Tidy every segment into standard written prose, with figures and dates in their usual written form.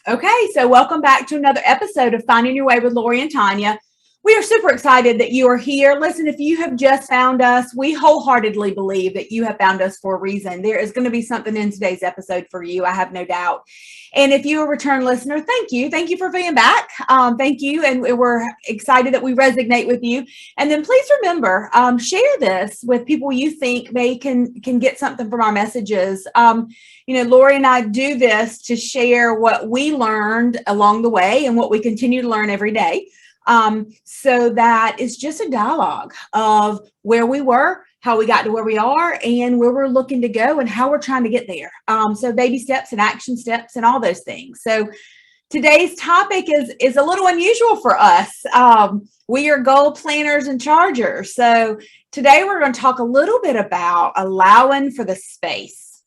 Okay, so welcome back to another episode of Finding Your Way with Lori and Tonya. We are super excited that you are here. Listen, if you have just found us, we wholeheartedly believe that you have found us for a reason. There is going to be something in today's episode for you, I have no doubt. And if you're a return listener, thank you. Thank you for being back. Thank you. And we're excited that we resonate with you. And then please remember, share this with people you think may can get something from our messages. Lori and I do this to share what we learned along the way and what we continue to learn every day. So that it's just a dialogue of where we were, how we got to where we are, and where we're looking to go and how we're trying to get there. So baby steps and action steps and all those things. So today's topic is a little unusual for us. We are goal planners and chargers. So today we're going to talk a little bit about allowing for the space.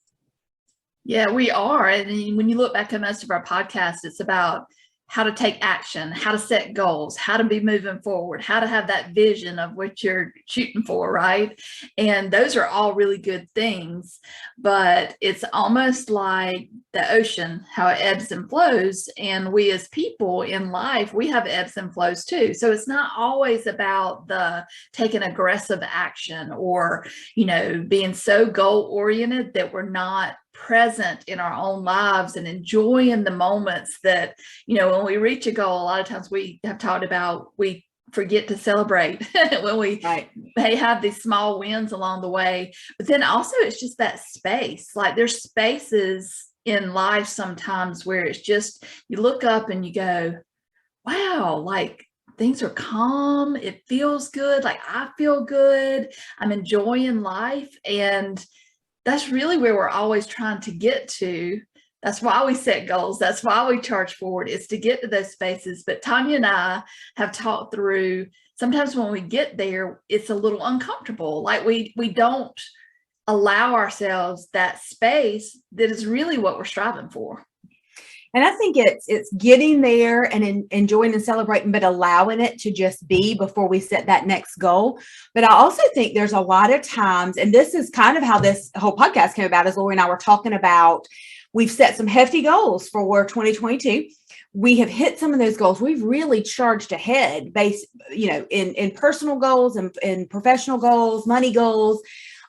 Yeah, we are. And when you look back at most of our podcasts, it's about how to take action, how to set goals, how to be moving forward, how to have that vision of what you're shooting for, right? And those are all really good things, but it's almost like the ocean, how it ebbs and flows. And we as people in life, we have ebbs and flows too. So it's not always about the taking aggressive action or, being so goal oriented that we're not present in our own lives and enjoying the moments that, when we reach a goal, a lot of times we have talked about, we forget to celebrate when we may have these small wins along the way. But then also it's just that space, like there's spaces in life sometimes where it's just, you look up and you go, wow, like things are calm. It feels good. Like I feel good. I'm enjoying life. And that's really where we're always trying to get to. That's why we set goals. That's why we charge forward, is to get to those spaces. But Tonya and I have talked through, sometimes when we get there, it's a little uncomfortable. Like we don't allow ourselves that space that is really what we're striving for. And I think it's getting there and enjoying and celebrating, but allowing it to just be before we set that next goal. But I also think there's a lot of times, and this is kind of how this whole podcast came about, as Lori and I were talking about, we've set some hefty goals for 2022. We have hit some of those goals. We've really charged ahead in personal goals and in professional goals, money goals.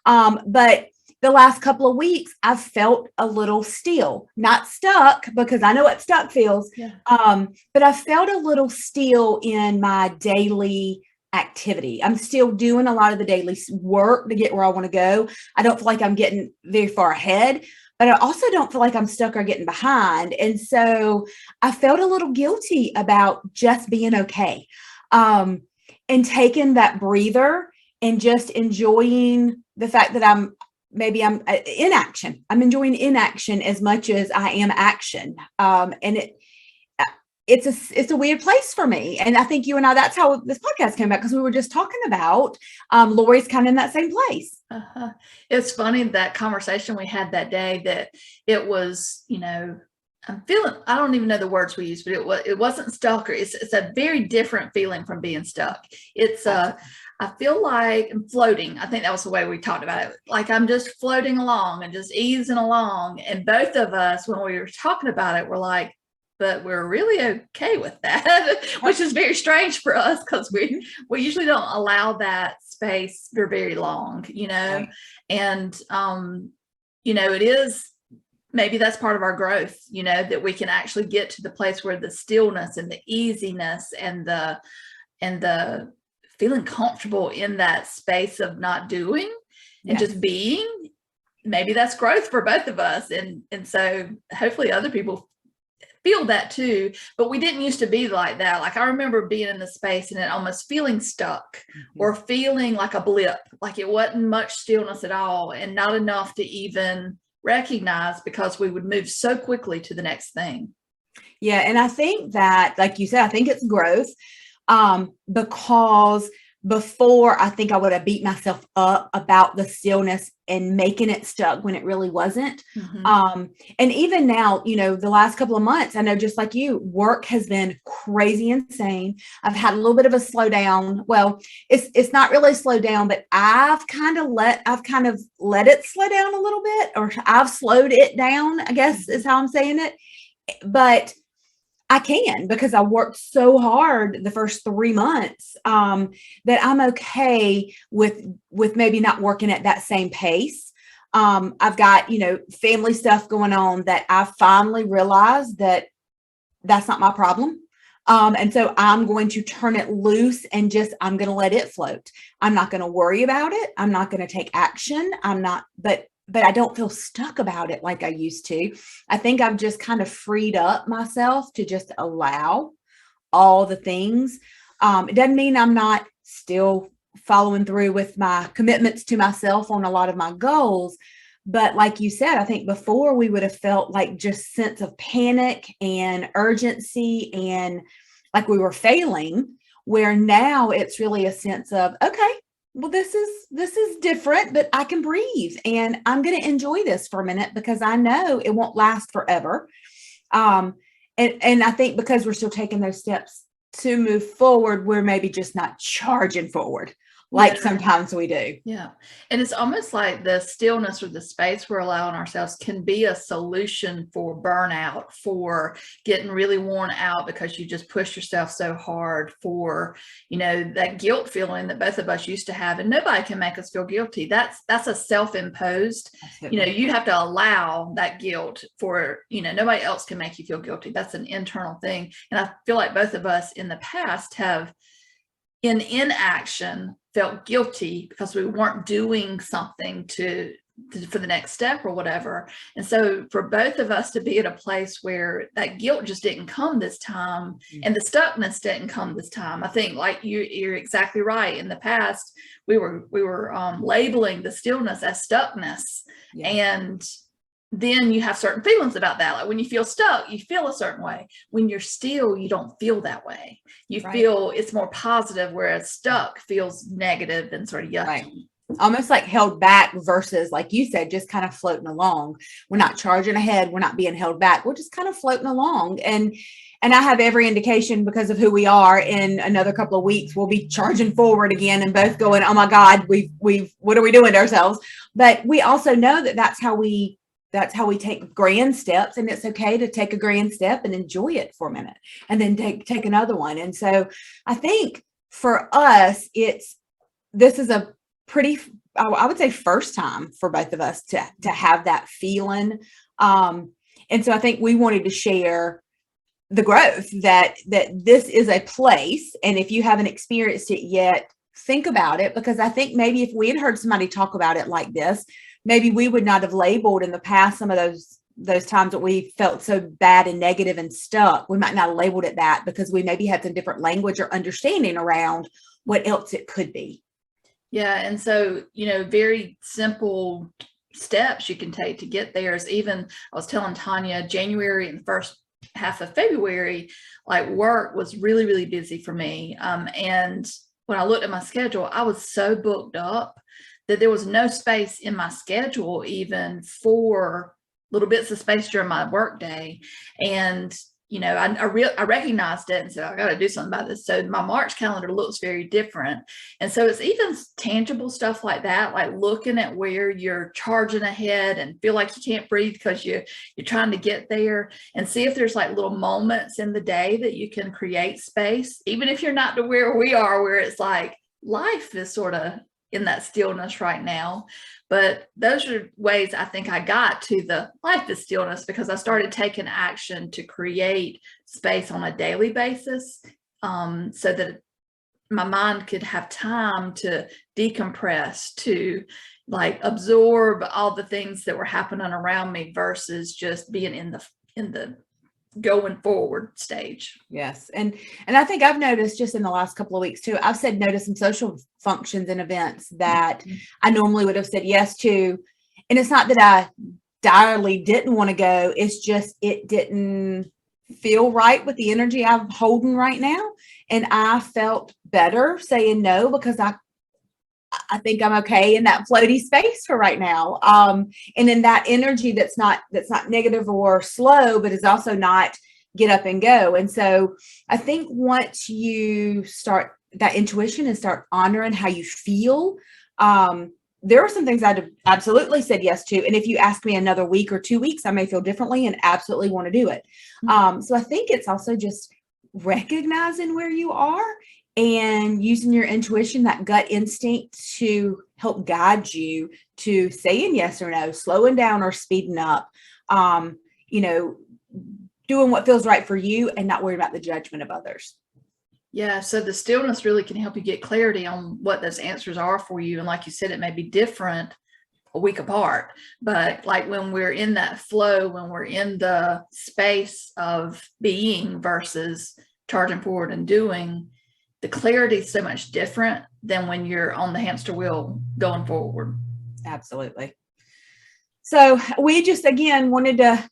But the last couple of weeks, I've felt a little still, not stuck, because I know what stuck feels. Yeah. But I felt a little still in my daily activity. I'm still doing a lot of the daily work to get where I want to go. I don't feel like I'm getting very far ahead, but I also don't feel like I'm stuck or getting behind. And so I felt a little guilty about just being okay, and taking that breather and just enjoying the fact that I'm in action. I'm enjoying inaction as much as I am action. And it's a weird place for me. And I think you and I, that's how this podcast came about, because we were just talking about Lori's kind of in that same place. It's funny, that conversation we had that day, that it was, I'm feeling, I don't even know the words we used, but it wasn't stuck, or it's a very different feeling from being stuck. It's I feel like I'm floating. I think that was the way we talked about it. Like I'm just floating along and just easing along. And both of us, when we were talking about it, were like, but we're really okay with that, which is very strange for us, because we usually don't allow that space for very long, Right. And, it is, maybe that's part of our growth, that we can actually get to the place where the stillness and the easiness and the feeling comfortable in that space of not doing and just being, maybe that's growth for both of us. And so hopefully other people feel that too, but we didn't used to be like that. Like I remember being in the space and it almost feeling stuck, or feeling like a blip, like it wasn't much stillness at all and not enough to even recognize, because we would move so quickly to the next thing. Yeah. And I think that, like you said, I think it's growth. Because before, I think I would have beat myself up about the stillness and making it stuck when it really wasn't. And even now, the last couple of months, I know, just like you, work has been crazy insane. I've had a little bit of a slowdown. Well, it's not really slowed down, but I've kind of let it slow down a little bit, or I've slowed it down, I guess is how I'm saying it. But I can, because I worked so hard the first 3 months, that I'm okay with maybe not working at that same pace. I've got, family stuff going on that I finally realized that that's not my problem. And so I'm going to turn it loose and I'm going to let it float. I'm not going to worry about it. I'm not going to take action. But I don't feel stuck about it like I used to. I think I've just kind of freed up myself to just allow all the things. It doesn't mean I'm not still following through with my commitments to myself on a lot of my goals. But like you said, I think before we would have felt like just sense of panic and urgency and like we were failing, where now it's really a sense of, okay, well, this is different, but I can breathe and I'm going to enjoy this for a minute because I know it won't last forever. And I think because we're still taking those steps to move forward, we're maybe just not charging forward like sometimes we do. Yeah. And it's almost like the stillness or the space we're allowing ourselves can be a solution for burnout, for getting really worn out because you just push yourself so hard, for, that guilt feeling that both of us used to have. And nobody can make us feel guilty. That's a self-imposed, you have to allow that guilt for, nobody else can make you feel guilty. That's an internal thing. And I feel like both of us in the past have in inaction felt guilty because we weren't doing something for the next step or whatever. And so for both of us to be at a place where that guilt just didn't come this time and the stuckness didn't come this time, I think like you're exactly right. In the past, we were labeling the stillness as stuckness. Yeah. And then you have certain feelings about that. Like when you feel stuck, you feel a certain way. When you're still, you don't feel that way. You feel it's more positive, whereas stuck feels negative and sort of yucky. Right. Almost like held back versus, like you said, just kind of floating along. We're not charging ahead. We're not being held back. We're just kind of floating along. And I have every indication, because of who we are, in another couple of weeks, we'll be charging forward again and both going, oh my God, what are we doing to ourselves? But we also know that that's how we take grand steps, and it's okay to take a grand step and enjoy it for a minute and then take another one. And so I think for us, this is a pretty, I would say, first time for both of us to have that feeling. And so I think we wanted to share the growth that this is a place. And if you haven't experienced it yet, think about it, because I think maybe if we had heard somebody talk about it like this, maybe we would not have labeled in the past some of those times that we felt so bad and negative and stuck. We might not have labeled it that because we maybe had some different language or understanding around what else it could be. Yeah. And so, very simple steps you can take to get there is, even I was telling Tonya, January and the first half of February, like work was really, really busy for me. And when I looked at my schedule, I was so booked up that there was no space in my schedule even for little bits of space during my work day. And, I recognized it and said, I got to do something about this. So my March calendar looks very different. And so it's even tangible stuff like that, like looking at where you're charging ahead and feel like you can't breathe because you're trying to get there, and see if there's like little moments in the day that you can create space, even if you're not to where we are, where it's like life is sort of in that stillness right now. But those are ways I think I got to the life is stillness, because I started taking action to create space on a daily basis, so that my mind could have time to decompress, to like absorb all the things that were happening around me versus just being in the going forward stage. Yes. And I think I've noticed just in the last couple of weeks too, I've said no to some social functions and events that I normally would have said yes to. And it's not that I direly didn't want to go. It's just, it didn't feel right with the energy I'm holding right now. And I felt better saying no, because I think I'm okay in that floaty space for right now. And in that energy that's not negative or slow, but is also not get up and go. And so I think once you start that intuition and start honoring how you feel, there are some things I'd have absolutely said yes to. And if you ask me another week or 2 weeks, I may feel differently and absolutely want to do it. So I think it's also just recognizing where you are and using your intuition, that gut instinct, to help guide you to saying yes or no, slowing down or speeding up, doing what feels right for you and not worrying about the judgment of others. Yeah. So the stillness really can help you get clarity on what those answers are for you. And like you said, it may be different a week apart, but like when we're in that flow, when we're in the space of being versus charging forward and doing, the clarity is so much different than when you're on the hamster wheel going forward. Absolutely. So we just, again, wanted to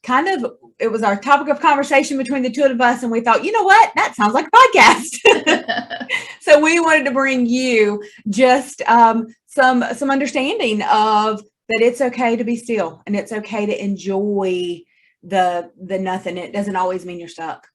it was our topic of conversation between the two of us. And we thought, you know what, that sounds like a podcast. So we wanted to bring you just some understanding of that it's okay to be still and it's okay to enjoy the nothing. It doesn't always mean you're stuck.